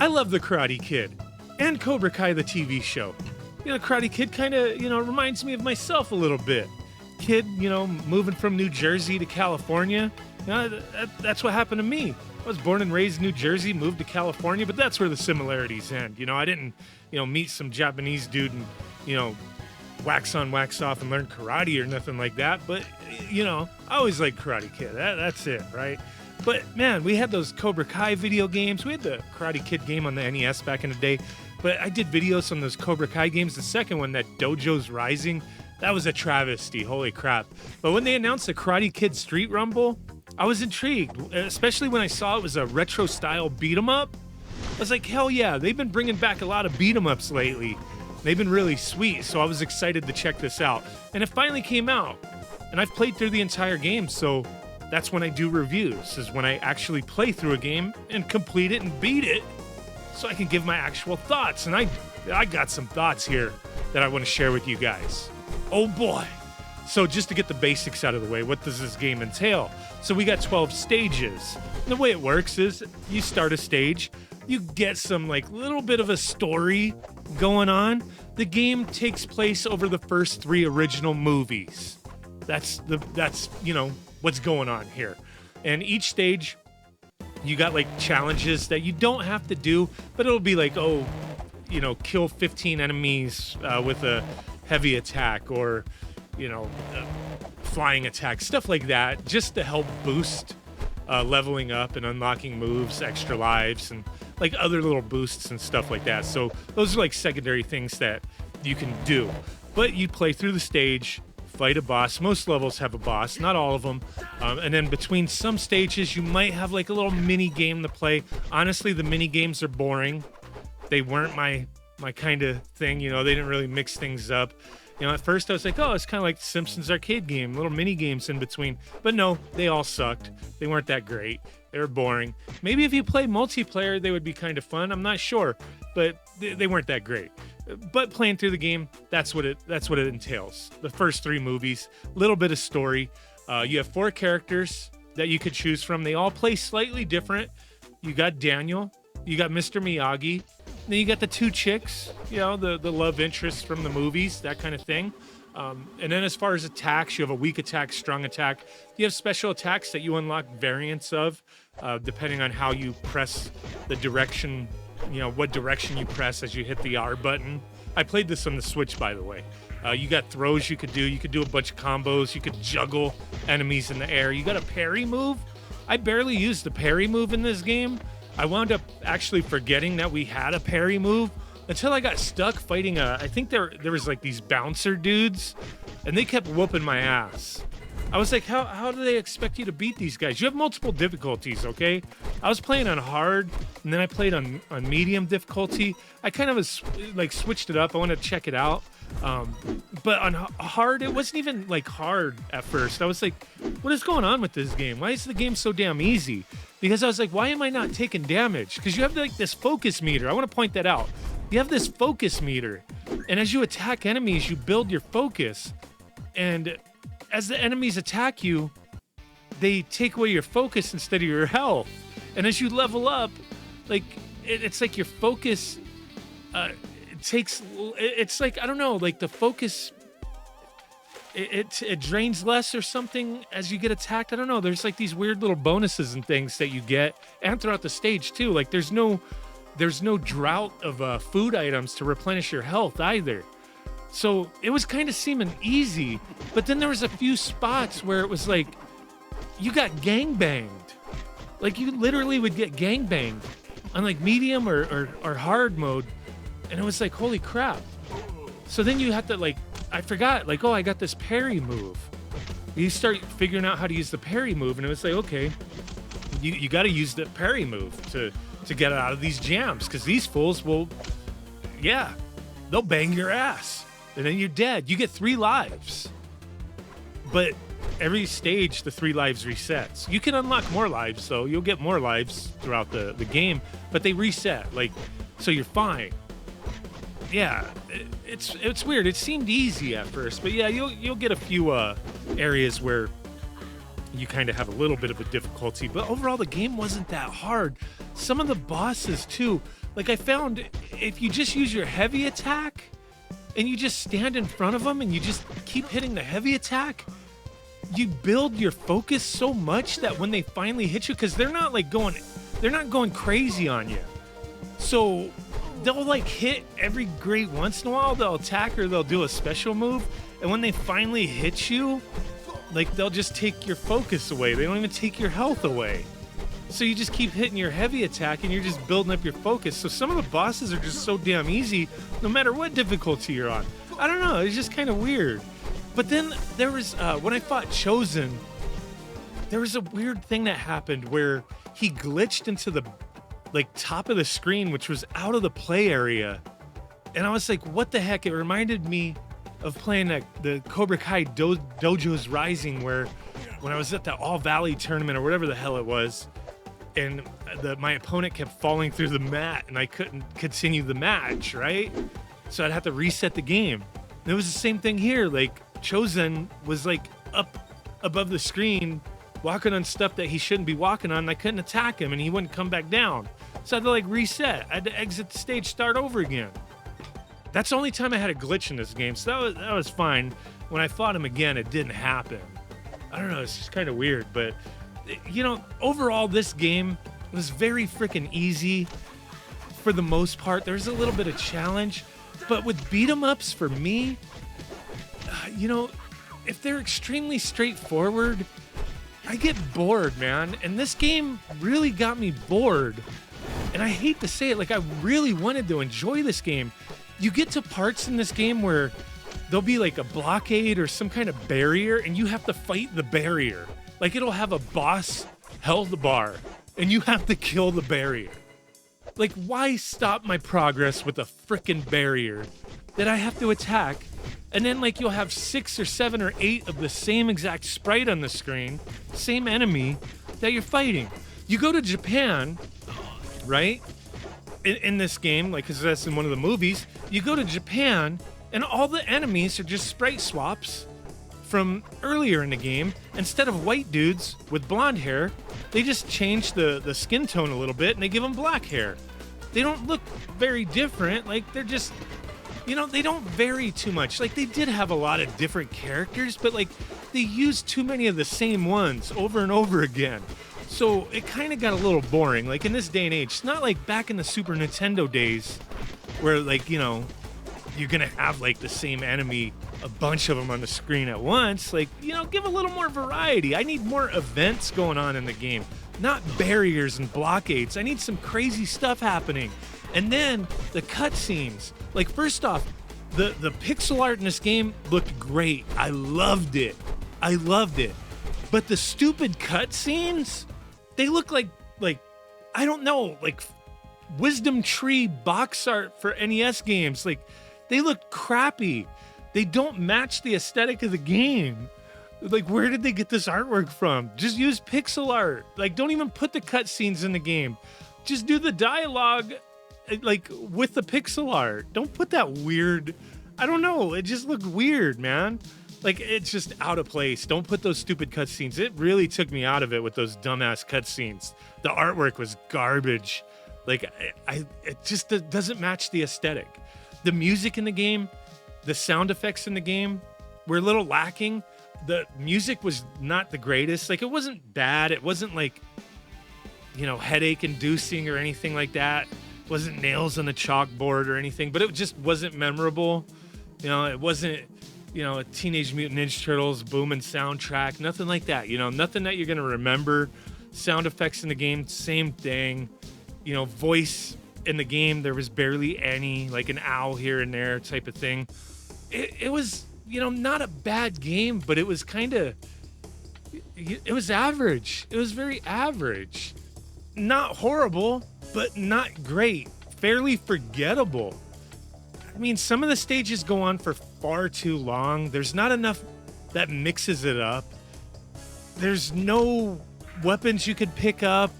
I love the Karate Kid and Cobra Kai, the TV show. Karate Kid kind of, reminds me of myself a little bit. Kid, moving from New Jersey to California. That's what happened to me. I was born and raised in New Jersey, moved to California, but that's where the similarities end. I didn't, meet some Japanese dude and, wax on, wax off and learn karate or nothing like that. But, I always liked Karate Kid. That's it, right? But, man, we had those Cobra Kai video games. We had the Karate Kid game on the NES back in the day. But I did videos on those Cobra Kai games. The second one, that Dojo's Rising, that was a travesty. Holy crap. But when they announced the Karate Kid Street Rumble, I was intrigued, especially when I saw it was a retro-style beat-em-up. I was like, hell yeah, they've been bringing back a lot of beat-em-ups lately. They've been really sweet, so I was excited to check this out. And it finally came out. And I've played through the entire game, so that's when I do reviews, is when I actually play through a game and complete it and beat it, so I can give my actual thoughts. And I got some thoughts here that I want to share with you guys. Oh boy. So just to get the basics out of the way, what does this game entail? So we got 12 stages. And the way it works is you start a stage, you get some little bit of a story going on. The game takes place over the first 3 original movies. That's what's going on here. And each stage, you got challenges that you don't have to do, but it'll be kill 15 enemies with a heavy attack or, flying attack, stuff like that, just to help boost leveling up and unlocking moves, extra lives, and other little boosts and stuff like that. So those are secondary things that you can do. But you play through the stage, fight a boss. Most levels have a boss, not all of them. And then between some stages, you might have a little mini game to play. Honestly, the mini games are boring. They weren't my kind of thing. They didn't really mix things up. At first I was like, oh, it's kind of like the Simpsons arcade game, little mini games in between. But no, they all sucked. They weren't that great. They were boring. Maybe if you play multiplayer, they would be kind of fun. I'm not sure, but they weren't that great. But playing through the game, that's what it entails. The first 3 movies, little bit of story. You have 4 characters that you could choose from. They all play slightly different. You got Daniel, you got Mr. Miyagi, then you got the 2 chicks, the love interests from the movies, that kind of thing. And then as far as attacks, you have a weak attack, strong attack. You have special attacks that you unlock variants of, depending on how you press the direction, what direction you press as you hit the R button. I played this on the Switch, by the way. You got throws you could do. You could do a bunch of combos. You could juggle enemies in the air. You got a parry move. I barely used the parry move in this game. I wound up actually forgetting that we had a parry move until I got stuck fighting I think there was these bouncer dudes, and they kept whooping my ass. I was like, how do they expect you to beat these guys? You have multiple difficulties, okay? I was playing on hard, and then I played on medium difficulty. I kind of switched it up. I wanted to check it out. But on hard, it wasn't even hard at first. I was like, what is going on with this game? Why is the game so damn easy? Because I was like, why am I not taking damage? Because you have this focus meter. I want to point that out. You have this focus meter, and as you attack enemies, you build your focus. And as the enemies attack you, they take away your focus instead of your health. And as you level up, it's like your focus I don't know, the focus, it drains less or something as you get attacked. I don't know. There's these weird little bonuses and things that you get, and throughout the stage too. There's no drought of food items to replenish your health either. So it was kind of seeming easy, but then there was a few spots where it was you got gangbanged. You literally would get gangbanged on medium or hard mode. And it was holy crap. So then you have to I forgot, oh, I got this parry move. You start figuring out how to use the parry move, and it was okay, you got to use the parry move to get out of these jams, because these fools will, they'll bang your ass, and then you're dead. You get 3 lives. But every stage, the 3 lives resets. You can unlock more lives, though. You'll get more lives throughout the game, but they reset, so you're fine. Yeah, it's weird. It seemed easy at first, but yeah, you'll get a few areas where you kind of have a little bit of a difficulty, but overall the game wasn't that hard. some of the bosses too. Like I found if you just use your heavy attack and you just stand in front of them and you just keep hitting the heavy attack, you build your focus so much that when they finally hit you, because they're not going crazy on you. So they'll like hit every great once in a while, they'll attack or they'll do a special move. And when they finally hit you, like they'll just take your focus away. They don't even take your health away. So you just keep hitting your heavy attack and you're just building up your focus. So some of the bosses are just so damn easy, no matter what difficulty you're on. I don't know, it's just kind of weird. But then there was, when I fought Chosen, there was a weird thing that happened where he glitched into the like top of the screen, which was out of the play area. And I was like, what the heck? It reminded me of playing the Cobra Kai Dojo's Rising, where when I was at the All Valley tournament or whatever the hell it was, and my opponent kept falling through the mat and I couldn't continue the match, right? So I'd have to reset the game. And it was the same thing here. Like Chosen was like up above the screen, walking on stuff that he shouldn't be walking on, and I couldn't attack him and he wouldn't come back down. So I had to like reset. I had to exit the stage, start over again. That's the only time I had a glitch in this game, so that was fine. When I fought him again, it didn't happen. I don't know, it's just kind of weird, but you know, overall this game was very freaking easy for the most part. There's a little bit of challenge, but with beat 'em ups for me, you know, if they're extremely straightforward, I get bored, man. And this game really got me bored. And I hate to say it, like I really wanted to enjoy this game. You get to parts in this game where there'll be like a blockade or some kind of barrier and you have to fight the barrier. Like it'll have a boss health bar and you have to kill the barrier. Like why stop my progress with a frickin' barrier that I have to attack? And then like you'll have 6 or 7 or 8 of the same exact sprite on the screen, same enemy that you're fighting. You go to Japan, right? In this game, like, because that's in one of the movies, you go to Japan and all the enemies are just sprite swaps from earlier in the game. Instead of white dudes with blonde hair, they just change the skin tone a little bit and they give them black hair. They don't look very different. Like they're just, you know, they don't vary too much. Like they did have a lot of different characters, but like they used too many of the same ones over and over again. So it kind of got a little boring. Like in this day and age, it's not like back in the Super Nintendo days where like, you know, you're going to have like the same enemy, a bunch of them on the screen at once. Like, you know, give a little more variety. I need more events going on in the game, not barriers and blockades. I need some crazy stuff happening. And then the cutscenes. Like, first off, the pixel art in this game looked great. I loved it. I loved it. But the stupid cutscenes, they look like I don't know, like Wisdom Tree box art for NES games. Like, they look crappy. They don't match the aesthetic of the game. Like, where did they get this artwork from? Just use pixel art. Like, don't even put the cutscenes in the game. Just do the dialogue, like, with the pixel art. Don't put that weird, I don't know, it just looked weird, man. Like, it's just out of place. Don't put those stupid cutscenes. It really took me out of it with those dumbass cutscenes. The artwork was garbage. Like, it just doesn't match the aesthetic. The music in the game, the sound effects in the game were a little lacking. The music was not the greatest. Like, it wasn't bad. It wasn't like, you know, headache inducing or anything like that. It wasn't nails on the chalkboard or anything, but it just wasn't memorable. You know, it wasn't, you know, a Teenage Mutant Ninja Turtles booming soundtrack, nothing like that. You know, nothing that you're going to remember. Sound effects in the game, same thing. You know, voice in the game, there was barely any, like an owl here and there type of thing. It was, you know, not a bad game, but it was kind of, it was average. It was very average. Not horrible, but not great. Fairly forgettable. I mean, some of the stages go on for far too long. There's not enough that mixes it up. There's no weapons you could pick up.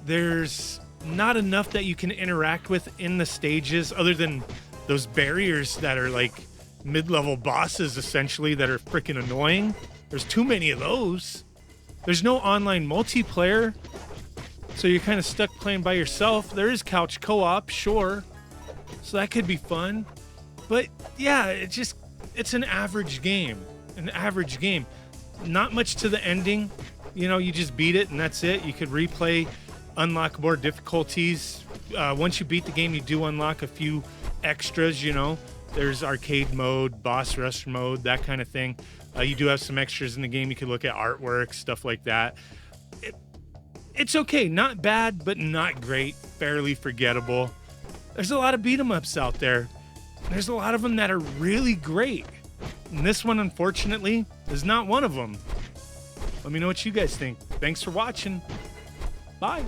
There's not enough that you can interact with in the stages other than those barriers that are like mid-level bosses, essentially, that are freaking annoying. There's too many of those. There's no online multiplayer. So you're kind of stuck playing by yourself. There is couch co-op, sure. So that could be fun. But yeah, it's an average game. An average game. Not much to the ending. You know, you just beat it and that's it. You could replay, unlock more difficulties. Once you beat the game, you do unlock a few extras, you know. There's arcade mode, boss rush mode, that kind of thing. You do have some extras in the game. You can look at artwork, stuff like that. It's okay. Not bad, but not great. Fairly forgettable. There's a lot of beat 'em ups out there. There's a lot of them that are really great. And this one, unfortunately, is not one of them. Let me know what you guys think. Thanks for watching. Bye.